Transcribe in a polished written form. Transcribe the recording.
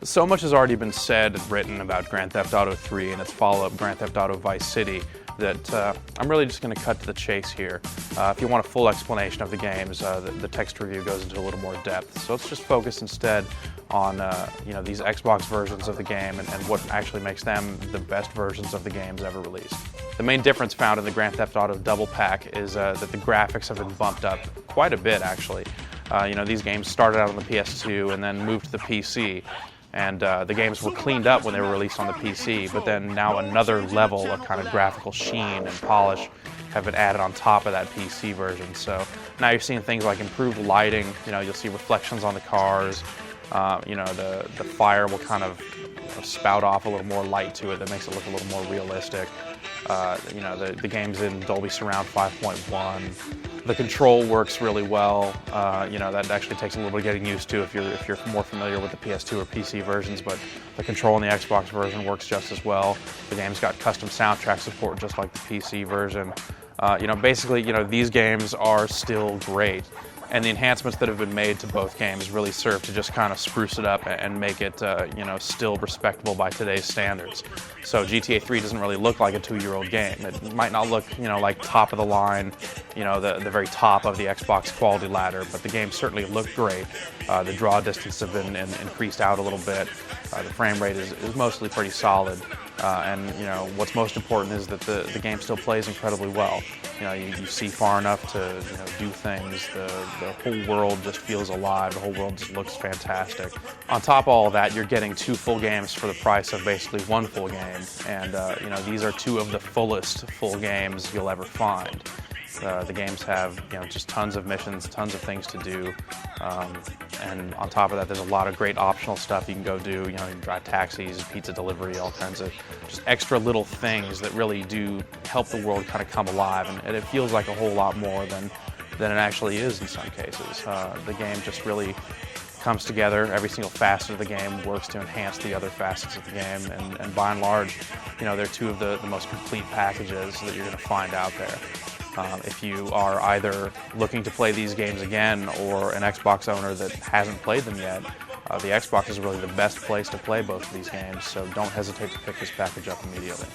So much has already been said and written about Grand Theft Auto 3 and its follow-up Grand Theft Auto Vice City that I'm really just going to cut to the chase here. If you want a full explanation of the games, the text review goes into a little more depth. So let's just focus instead on these Xbox versions of the game and what actually makes them the best versions of the games ever released. The main difference found in the Grand Theft Auto Double Pack is that the graphics have been bumped up quite a bit, actually. These games started out on the PS2 and then moved to the PC. And the games were cleaned up when they were released on the PC, but then now another level of kind of graphical sheen and polish have been added on top of that PC version. So now you're seeing things like improved lighting. You'll see reflections on the cars. The fire will kind of spout off a little more light to it that makes it look a little more realistic. The game's in Dolby Surround 5.1. The control works really well. That actually takes a little bit of getting used to if you're more familiar with the PS2 or PC versions, but the control in the Xbox version works just as well. The game's got custom soundtrack support just like the PC version. Basically, these games are still great. And the enhancements that have been made to both games really serve to just kind of spruce it up and make it, still respectable by today's standards. So GTA 3 doesn't really look like a 2-year-old game. It might not look, like top of the line, the very top of the Xbox quality ladder, but the game certainly looked great. The draw distance have been increased out a little bit. The frame rate is mostly pretty solid. What's most important is that the game still plays incredibly well. You see far enough to do things. The whole world just feels alive. The whole world just looks fantastic. On top of all of that, you're getting 2 full games for the price of basically 1 full game. And these are 2 of the fullest full games you'll ever find. The games have just tons of missions, tons of things to do, and on top of that, there's a lot of great optional stuff you can go do. You can drive taxis, pizza delivery, all kinds of just extra little things that really do help the world kind of come alive, and it feels like a whole lot more than it actually is in some cases. The game just really comes together. Every single facet of the game works to enhance the other facets of the game, and by and large, they're 2 of the most complete packages that you're going to find out there. If you are either looking to play these games again or an Xbox owner that hasn't played them yet, the Xbox is really the best place to play both of these games, so don't hesitate to pick this package up immediately.